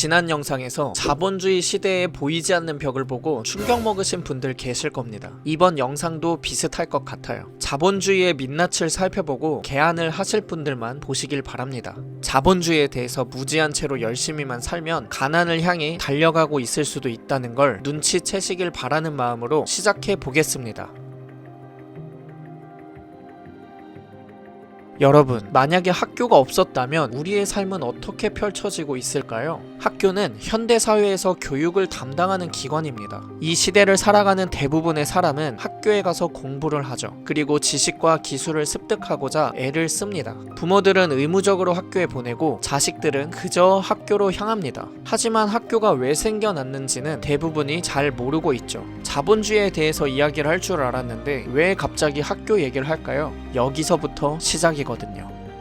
지난 영상에서 자본주의 시대에 보이지 않는 벽을 보고 충격 먹으신 분들 계실 겁니다. 이번 영상도 비슷할 것 같아요. 자본주의의 민낯을 살펴보고 개안을 하실 분들만 보시길 바랍니다. 자본주의에 대해서 무지한 채로 열심히만 살면 가난을 향해 달려가고 있을 수도 있다는 걸 눈치채시길 바라는 마음으로 시작해 보겠습니다. 여러분, 만약에 학교가 없었다면 우리의 삶은 어떻게 펼쳐지고 있을까요? 학교는 현대사회에서 교육을 담당하는 기관입니다. 이 시대를 살아가는 대부분의 사람은 학교에 가서 공부를 하죠. 그리고 지식과 기술을 습득하고자 애를 씁니다. 부모들은 의무적으로 학교에 보내고 자식들은 그저 학교로 향합니다. 하지만 학교가 왜 생겨났는지는 대부분이 잘 모르고 있죠. 자본주의에 대해서 이야기를 할 줄 알았는데 왜 갑자기 학교 얘기를 할까요? 여기서부터 시작이거든요.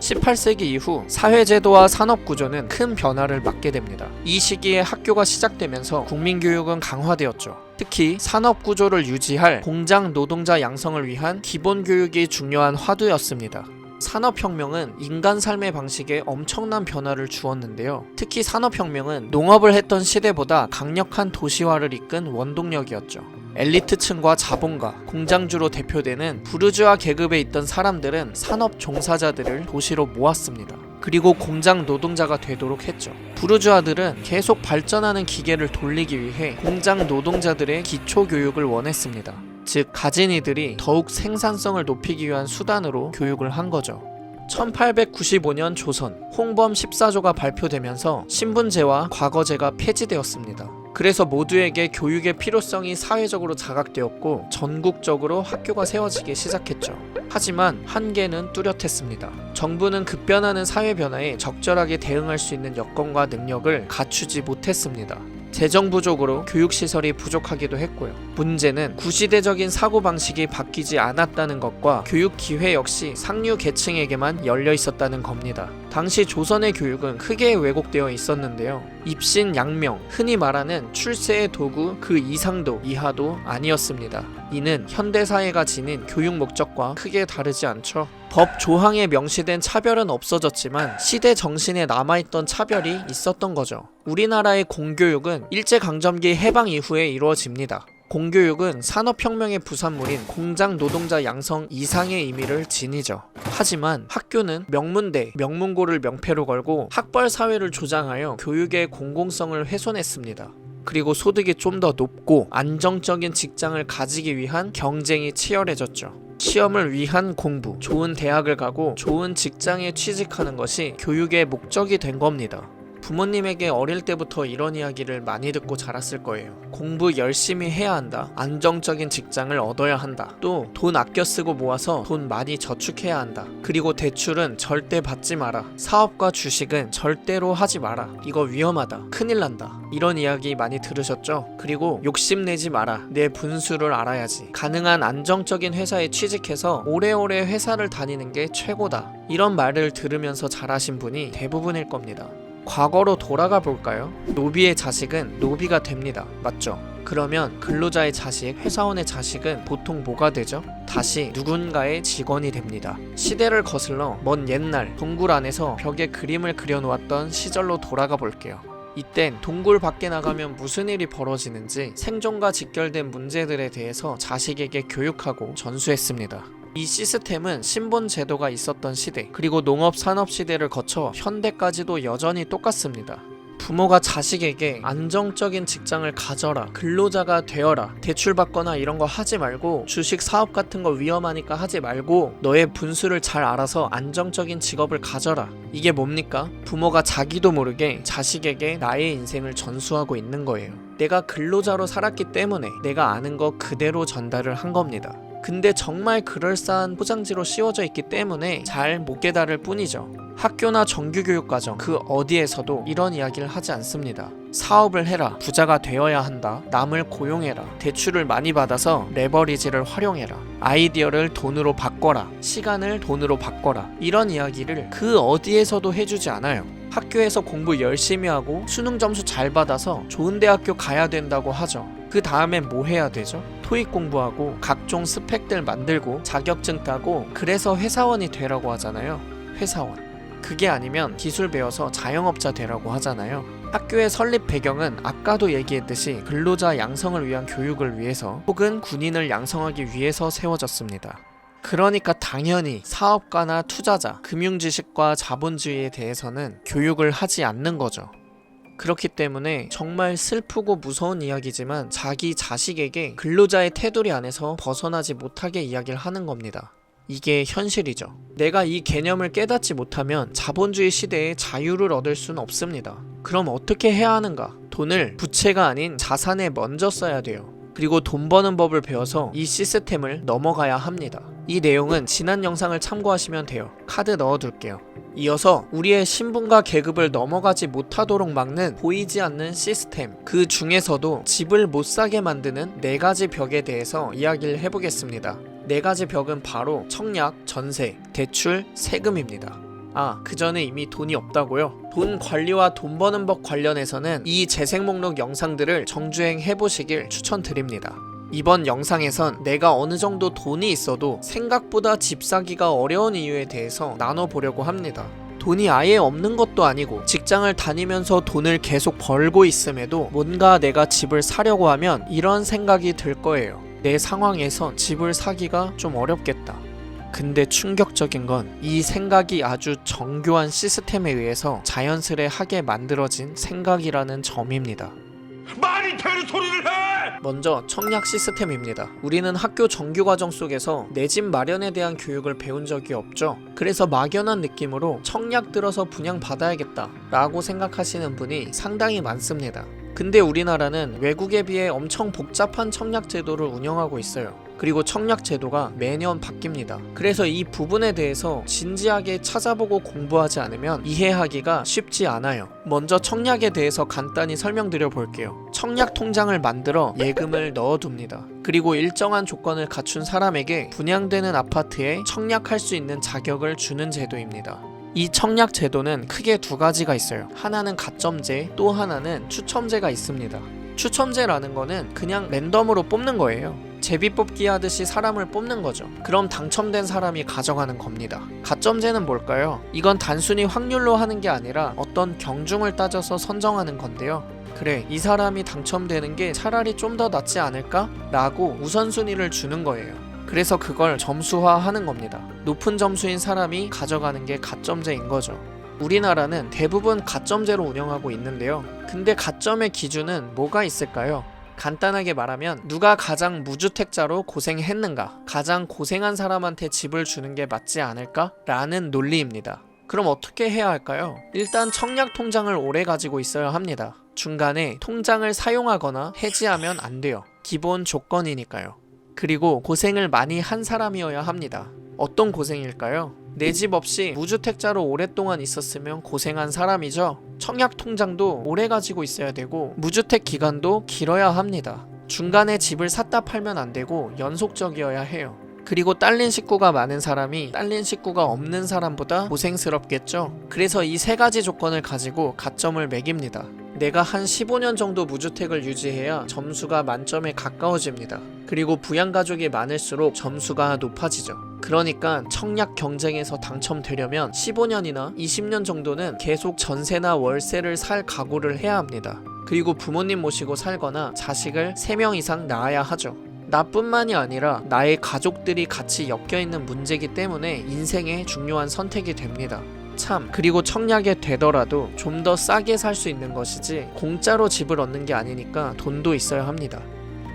18세기 이후 사회제도와 산업구조는 큰 변화를 맞게 됩니다. 이 시기에 학교가 시작되면서 국민교육은 강화되었죠. 특히 산업구조를 유지할 공장 노동자 양성을 위한 기본교육이 중요한 화두였습니다. 산업혁명은 인간 삶의 방식에 엄청난 변화를 주었는데요. 특히 산업혁명은 농업을 했던 시대보다 강력한 도시화를 이끈 원동력이었죠. 엘리트층과 자본가, 공장주로 대표되는 부르주아 계급에 있던 사람들은 산업 종사자들을 도시로 모았습니다. 그리고 공장 노동자가 되도록 했죠. 부르주아들은 계속 발전하는 기계를 돌리기 위해 공장 노동자들의 기초교육을 원했습니다. 즉, 가진 이들이 더욱 생산성을 높이기 위한 수단으로 교육을 한 거죠. 1895년 조선, 홍범 14조가 발표되면서 신분제와 과거제가 폐지되었습니다. 그래서 모두에게 교육의 필요성이 사회적으로 자각되었고 전국적으로 학교가 세워지기 시작했죠. 하지만 한계는 뚜렷했습니다. 정부는 급변하는 사회 변화에 적절하게 대응할 수 있는 여건과 능력을 갖추지 못했습니다. 재정 부족으로 교육시설이 부족하기도 했고요. 문제는 구시대적인 사고방식이 바뀌지 않았다는 것과 교육 기회 역시 상류 계층에게만 열려 있었다는 겁니다. 당시 조선의 교육은 크게 왜곡되어 있었는데요. 입신, 양명, 흔히 말하는 출세의 도구 그 이상도 이하도 아니었습니다. 이는 현대사회가 지닌 교육 목적과 크게 다르지 않죠. 법 조항에 명시된 차별은 없어졌지만 시대 정신에 남아있던 차별이 있었던 거죠. 우리나라의 공교육은 일제강점기 해방 이후에 이루어집니다. 공교육은 산업혁명의 부산물인 공장 노동자 양성 이상의 의미를 지니죠. 하지만 학교는 명문대, 명문고를 명패로 걸고 학벌 사회를 조장하여 교육의 공공성을 훼손했습니다. 그리고 소득이 좀 더 높고 안정적인 직장을 가지기 위한 경쟁이 치열해졌죠. 시험을 위한 공부, 좋은 대학을 가고 좋은 직장에 취직하는 것이 교육의 목적이 된 겁니다. 부모님에게 어릴 때부터 이런 이야기를 많이 듣고 자랐을 거예요. 공부 열심히 해야 한다. 안정적인 직장을 얻어야 한다. 또 돈 아껴 쓰고 모아서 돈 많이 저축해야 한다. 그리고 대출은 절대 받지 마라. 사업과 주식은 절대로 하지 마라. 이거 위험하다. 큰일 난다. 이런 이야기 많이 들으셨죠? 그리고 욕심내지 마라. 내 분수를 알아야지. 가능한 안정적인 회사에 취직해서 오래오래 회사를 다니는 게 최고다. 이런 말을 들으면서 자라신 분이 대부분일 겁니다. 과거로 돌아가 볼까요? 노비의 자식은 노비가 됩니다. 맞죠? 그러면 근로자의 자식, 회사원의 자식은 보통 뭐가 되죠? 다시 누군가의 직원이 됩니다. 시대를 거슬러 먼 옛날 동굴 안에서 벽에 그림을 그려놓았던 시절로 돌아가 볼게요. 이땐 동굴 밖에 나가면 무슨 일이 벌어지는지 생존과 직결된 문제들에 대해서 자식에게 교육하고 전수했습니다. 이 시스템은 신분 제도가 있었던 시대, 그리고 농업 산업 시대를 거쳐 현대까지도 여전히 똑같습니다. 부모가 자식에게 안정적인 직장을 가져라, 근로자가 되어라, 대출받거나 이런 거 하지 말고 주식 사업 같은 거 위험하니까 하지 말고 너의 분수를 잘 알아서 안정적인 직업을 가져라. 이게 뭡니까? 부모가 자기도 모르게 자식에게 나의 인생을 전수하고 있는 거예요. 내가 근로자로 살았기 때문에 내가 아는 거 그대로 전달을 한 겁니다. 근데 정말 그럴싸한 포장지로 씌워져 있기 때문에 잘 못 깨달을 뿐이죠. 학교나 정규교육과정 그 어디에서도 이런 이야기를 하지 않습니다. 사업을 해라, 부자가 되어야 한다, 남을 고용해라, 대출을 많이 받아서 레버리지를 활용해라, 아이디어를 돈으로 바꿔라, 시간을 돈으로 바꿔라, 이런 이야기를 그 어디에서도 해주지 않아요. 학교에서 공부 열심히 하고 수능 점수 잘 받아서 좋은 대학교 가야 된다고 하죠. 그 다음엔 뭐 해야 되죠? 토익 공부하고 각종 스펙들 만들고 자격증 따고 그래서 회사원이 되라고 하잖아요. 회사원. 그게 아니면 기술 배워서 자영업자 되라고 하잖아요. 학교의 설립 배경은 아까도 얘기했듯이 근로자 양성을 위한 교육을 위해서 혹은 군인을 양성하기 위해서 세워졌습니다. 그러니까 당연히 사업가나 투자자, 금융지식과 자본주의에 대해서는 교육을 하지 않는 거죠. 그렇기 때문에 정말 슬프고 무서운 이야기지만 자기 자식에게 근로자의 테두리 안에서 벗어나지 못하게 이야기를 하는 겁니다. 이게 현실이죠. 내가 이 개념을 깨닫지 못하면 자본주의 시대에 자유를 얻을 수는 없습니다. 그럼 어떻게 해야 하는가? 돈을 부채가 아닌 자산에 먼저 써야 돼요. 그리고 돈 버는 법을 배워서 이 시스템을 넘어가야 합니다. 이 내용은 지난 영상을 참고하시면 돼요. 카드 넣어둘게요. 이어서 우리의 신분과 계급을 넘어가지 못하도록 막는 보이지 않는 시스템, 그 중에서도 집을 못 사게 만드는 4가지 벽에 대해서 이야기를 해보겠습니다. 4가지 벽은 바로 청약, 전세, 대출, 세금입니다. 그 전에 이미 돈이 없다고요? 돈 관리와 돈 버는 법 관련해서는 이 재생 목록 영상들을 정주행 해보시길 추천드립니다. 이번 영상에선 내가 어느 정도 돈이 있어도 생각보다 집 사기가 어려운 이유에 대해서 나눠보려고 합니다. 돈이 아예 없는 것도 아니고 직장을 다니면서 돈을 계속 벌고 있음에도 뭔가 내가 집을 사려고 하면 이런 생각이 들 거예요. 내 상황에선 집을 사기가 좀 어렵겠다. 근데 충격적인 건 이 생각이 아주 정교한 시스템에 의해서 자연스레 하게 만들어진 생각이라는 점입니다. 말이 되는 소리를 해! 먼저 청약 시스템입니다. 우리는 학교 정규과정 속에서 내 집 마련에 대한 교육을 배운 적이 없죠. 그래서 막연한 느낌으로 청약 들어서 분양받아야겠다 라고 생각하시는 분이 상당히 많습니다. 근데 우리나라는 외국에 비해 엄청 복잡한 청약 제도를 운영하고 있어요. 그리고 청약 제도가 매년 바뀝니다. 그래서 이 부분에 대해서 진지하게 찾아보고 공부하지 않으면 이해하기가 쉽지 않아요. 먼저 청약에 대해서 간단히 설명드려 볼게요. 청약 통장을 만들어 예금을 넣어둡니다. 그리고 일정한 조건을 갖춘 사람에게 분양되는 아파트에 청약할 수 있는 자격을 주는 제도입니다. 이 청약 제도는 크게 2가지가 있어요. 하나는 가점제, 또 하나는 추첨제가 있습니다. 추첨제라는 거는 그냥 랜덤으로 뽑는 거예요. 제비뽑기 하듯이 사람을 뽑는 거죠. 그럼 당첨된 사람이 가져가는 겁니다. 가점제는 뭘까요? 이건 단순히 확률로 하는 게 아니라 어떤 경중을 따져서 선정하는 건데요. 그래, 이 사람이 당첨되는 게 차라리 좀 더 낫지 않을까? 라고 우선순위를 주는 거예요. 그래서 그걸 점수화하는 겁니다. 높은 점수인 사람이 가져가는 게 가점제인 거죠. 우리나라는 대부분 가점제로 운영하고 있는데요. 근데 가점의 기준은 뭐가 있을까요? 간단하게 말하면 누가 가장 무주택자로 고생했는가, 가장 고생한 사람한테 집을 주는 게 맞지 않을까? 라는 논리입니다. 그럼 어떻게 해야 할까요? 일단 청약 통장을 오래 가지고 있어야 합니다. 중간에 통장을 사용하거나 해지하면 안 돼요. 기본 조건이니까요. 그리고 고생을 많이 한 사람이어야 합니다. 어떤 고생일까요? 내 집 없이 무주택자로 오랫동안 있었으면 고생한 사람이죠. 청약 통장도 오래 가지고 있어야 되고 무주택 기간도 길어야 합니다. 중간에 집을 샀다 팔면 안 되고 연속적이어야 해요. 그리고 딸린 식구가 많은 사람이 딸린 식구가 없는 사람보다 고생스럽겠죠. 그래서 이 3가지 조건을 가지고 가점을 매깁니다. 내가 한 15년 정도 무주택을 유지해야 점수가 만점에 가까워집니다. 그리고 부양가족이 많을수록 점수가 높아지죠. 그러니까 청약 경쟁에서 당첨되려면 15년이나 20년 정도는 계속 전세나 월세를 살 각오를 해야 합니다. 그리고 부모님 모시고 살거나 자식을 3명 이상 낳아야 하죠. 나뿐만이 아니라 나의 가족들이 같이 엮여있는 문제이기 때문에 인생의 중요한 선택이 됩니다. 그리고 청약에 되더라도 좀 더 싸게 살 수 있는 것이지 공짜로 집을 얻는 게 아니니까 돈도 있어야 합니다.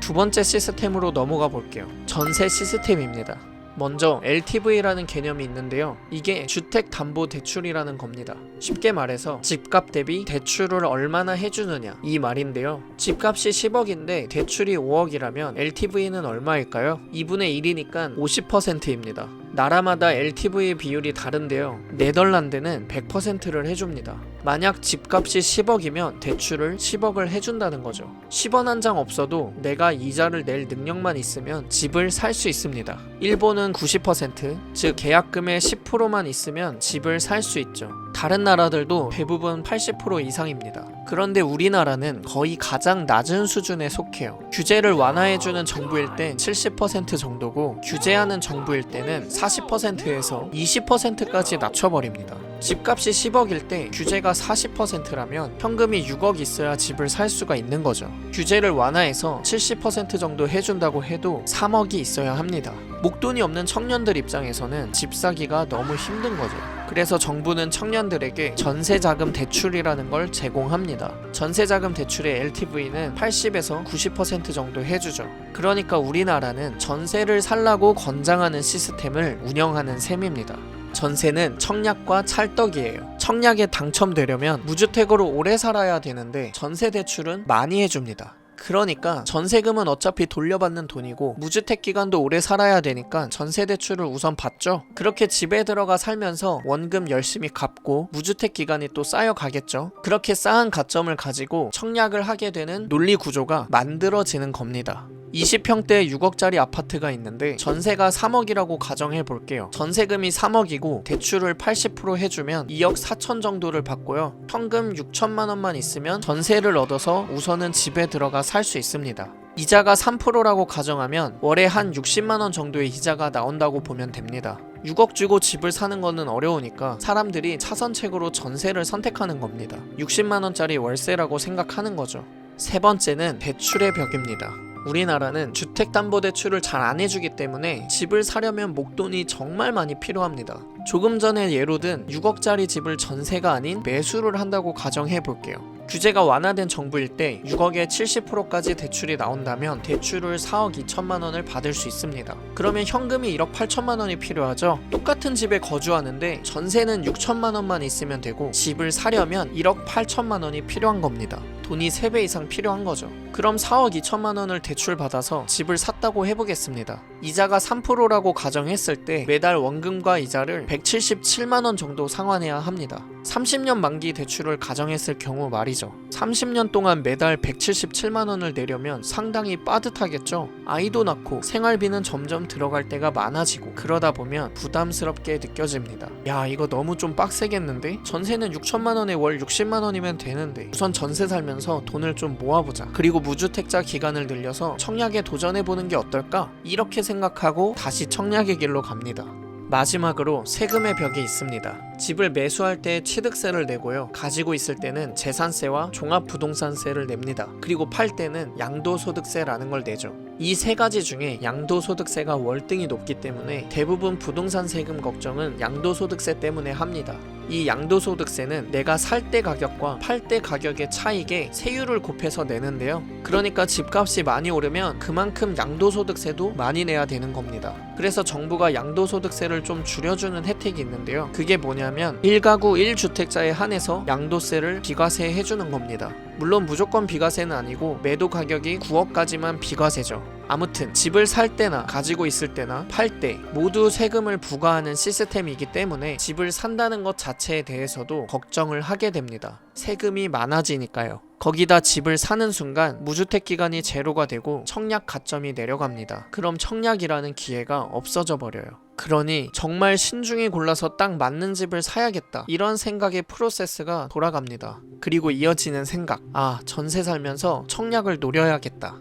2번째 시스템으로 넘어가 볼게요. 전세 시스템입니다. 먼저 LTV라는 개념이 있는데요. 이게 주택담보대출이라는 겁니다. 쉽게 말해서 집값 대비 대출을 얼마나 해주느냐 이 말인데요. 집값이 10억인데 대출이 5억이라면 LTV는 얼마일까요? 2분의 1이니까 50%입니다. 나라마다 LTV 비율이 다른데요. 네덜란드는 100%를 해줍니다. 만약 집값이 10억이면 대출을 10억을 해준다는 거죠. 10원 한 장 없어도 내가 이자를 낼 능력만 있으면 집을 살 수 있습니다. 일본은 90%, 즉 계약금의 10%만 있으면 집을 살 수 있죠. 다른 나라들도 대부분 80% 이상입니다. 그런데 우리나라는 거의 가장 낮은 수준에 속해요. 규제를 완화해주는 정부일 땐 70% 정도고 규제하는 정부일 때는 40%에서 20%까지 낮춰버립니다. 집값이 10억일 때 규제가 40%라면 현금이 6억 있어야 집을 살 수가 있는 거죠. 규제를 완화해서 70% 정도 해준다고 해도 3억이 있어야 합니다. 목돈이 없는 청년들 입장에서는 집 사기가 너무 힘든 거죠. 그래서 정부는 청년들에게 전세자금 대출이라는 걸 제공합니다. 전세자금 대출의 LTV는 80에서 90% 정도 해주죠. 그러니까 우리나라는 전세를 살라고 권장하는 시스템을 운영하는 셈입니다. 전세는 청약과 찰떡이에요. 청약에 당첨되려면 무주택으로 오래 살아야 되는데 전세 대출은 많이 해줍니다. 그러니까 전세금은 어차피 돌려받는 돈이고 무주택 기간도 오래 살아야 되니까 전세 대출을 우선 받죠. 그렇게 집에 들어가 살면서 원금 열심히 갚고 무주택 기간이 또 쌓여가겠죠. 그렇게 쌓은 가점을 가지고 청약을 하게 되는 논리 구조가 만들어지는 겁니다. 20평대 6억짜리 아파트가 있는데 전세가 3억이라고 가정해 볼게요. 전세금이 3억이고 대출을 80% 해주면 2억 4천 정도를 받고요. 현금 6천만 원만 있으면 전세를 얻어서 우선은 집에 들어가 살 수 있습니다. 이자가 3%라고 가정하면 월에 한 60만 원 정도의 이자가 나온다고 보면 됩니다. 6억 주고 집을 사는 거는 어려우니까 사람들이 차선책으로 전세를 선택하는 겁니다. 60만 원짜리 월세라고 생각하는 거죠. 세 번째는 대출의 벽입니다. 우리나라는 주택담보대출을 잘 안 해주기 때문에 집을 사려면 목돈이 정말 많이 필요합니다. 조금 전에 예로 든 6억짜리 집을 전세가 아닌 매수를 한다고 가정해 볼게요. 규제가 완화된 정부일 때 6억에 70%까지 대출이 나온다면 대출을 4억 2천만 원을 받을 수 있습니다. 그러면 현금이 1억 8천만 원이 필요하죠. 똑같은 집에 거주하는데 전세는 6천만 원만 있으면 되고 집을 사려면 1억 8천만 원이 필요한 겁니다. 돈이 3배 이상 필요한 거죠. 그럼 4억 2천만 원을 대출받아서 집을 샀다고 해보겠습니다. 이자가 3%라고 가정했을 때 매달 원금과 이자를 177만 원 정도 상환해야 합니다. 30년 만기 대출을 가정했을 경우 말이죠. 30년 동안 매달 177만 원을 내려면 상당히 빠듯하겠죠. 아이도 낳고 생활비는 점점 들어갈 때가 많아지고 그러다 보면 부담스럽게 느껴집니다. 야, 이거 너무 좀 빡세겠는데? 전세는 6천만 원에 월 60만 원이면 되는데 우선 전세 살면서 돈을 좀 모아보자. 그리고 무주택자 기간을 늘려서 청약에 도전해보는 게 어떨까? 이렇게 생각하고 다시 청약의 길로 갑니다. 마지막으로 세금의 벽이 있습니다. 집을 매수할 때 취득세를 내고요. 가지고 있을 때는 재산세와 종합부동산세를 냅니다. 그리고 팔 때는 양도소득세라는 걸 내죠. 이 세 가지 중에 양도소득세가 월등히 높기 때문에 대부분 부동산 세금 걱정은 양도소득세 때문에 합니다. 이 양도소득세는 내가 살 때 가격과 팔 때 가격의 차익에 세율을 곱해서 내는데요. 그러니까 집값이 많이 오르면 그만큼 양도소득세도 많이 내야 되는 겁니다. 그래서 정부가 양도소득세를 좀 줄여주는 혜택이 있는데요. 그게 뭐냐면 1가구 1주택자에 한해서 양도세를 비과세 해주는 겁니다. 물론 무조건 비과세는 아니고 매도 가격이 9억까지만 비과세죠. 아무튼 집을 살 때나 가지고 있을 때나 팔 때 모두 세금을 부과하는 시스템이기 때문에 집을 산다는 것 자체에 대해서도 걱정을 하게 됩니다. 세금이 많아지니까요. 거기다 집을 사는 순간 무주택 기간이 제로가 되고 청약 가점이 내려갑니다. 그럼 청약이라는 기회가 없어져 버려요. 그러니 정말 신중히 골라서 딱 맞는 집을 사야겠다, 이런 생각의 프로세스가 돌아갑니다. 그리고 이어지는 생각, 전세 살면서 청약을 노려야겠다.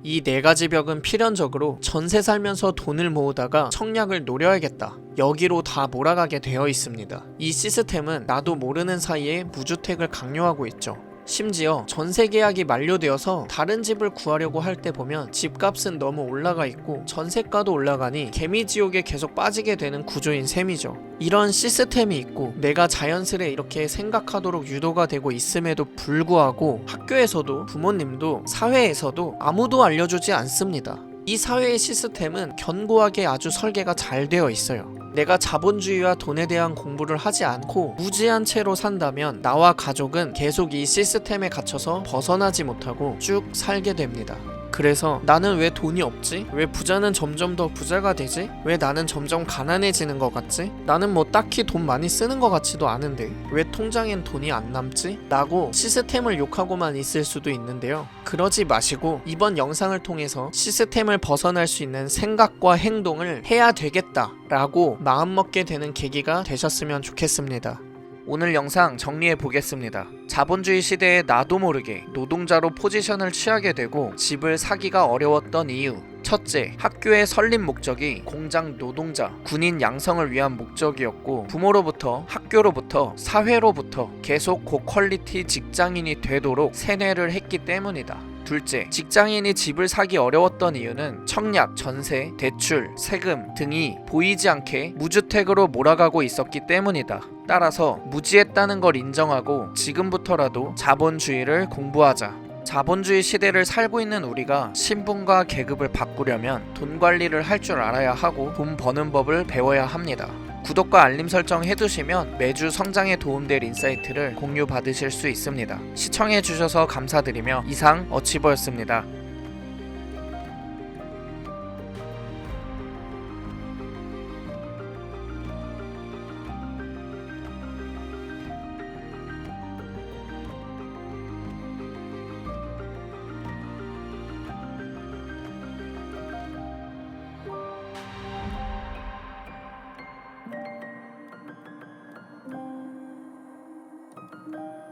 이 네 가지 벽은 필연적으로 전세 살면서 돈을 모으다가 청약을 노려야겠다, 여기로 다 몰아가게 되어 있습니다. 이 시스템은 나도 모르는 사이에 무주택을 강요하고 있죠. 심지어 전세 계약이 만료되어서 다른 집을 구하려고 할 때 보면 집값은 너무 올라가 있고 전세가도 올라가니 개미지옥에 계속 빠지게 되는 구조인 셈이죠. 이런 시스템이 있고 내가 자연스레 이렇게 생각하도록 유도가 되고 있음에도 불구하고 학교에서도 부모님도 사회에서도 아무도 알려주지 않습니다. 이 사회의 시스템은 견고하게 아주 설계가 잘 되어 있어요. 내가 자본주의와 돈에 대한 공부를 하지 않고 무지한 채로 산다면 나와 가족은 계속 이 시스템에 갇혀서 벗어나지 못하고 쭉 살게 됩니다. 그래서 나는 왜 돈이 없지? 왜 부자는 점점 더 부자가 되지? 왜 나는 점점 가난해지는 것 같지? 나는 뭐 딱히 돈 많이 쓰는 것 같지도 않은데 왜 통장엔 돈이 안 남지? 라고 시스템을 욕하고만 있을 수도 있는데요. 그러지 마시고 이번 영상을 통해서 시스템을 벗어날 수 있는 생각과 행동을 해야 되겠다 라고 마음먹게 되는 계기가 되셨으면 좋겠습니다. 오늘 영상 정리해 보겠습니다. 자본주의 시대에 나도 모르게 노동자로 포지션을 취하게 되고 집을 사기가 어려웠던 이유, 첫째, 학교의 설립 목적이 공장 노동자, 군인 양성을 위한 목적이었고 부모로부터, 학교로부터, 사회로부터 계속 고퀄리티 직장인이 되도록 세뇌를 했기 때문이다. 둘째, 직장인이 집을 사기 어려웠던 이유는 청약, 전세, 대출, 세금 등이 보이지 않게 무주택으로 몰아가고 있었기 때문이다. 따라서 무지했다는 걸 인정하고 지금부터라도 자본주의를 공부하자. 자본주의 시대를 살고 있는 우리가 신분과 계급을 바꾸려면 돈 관리를 할 줄 알아야 하고 돈 버는 법을 배워야 합니다. 구독과 알림 설정 해두시면 매주 성장에 도움될 인사이트를 공유 받으실 수 있습니다. 시청해주셔서 감사드리며 이상 어치버였습니다.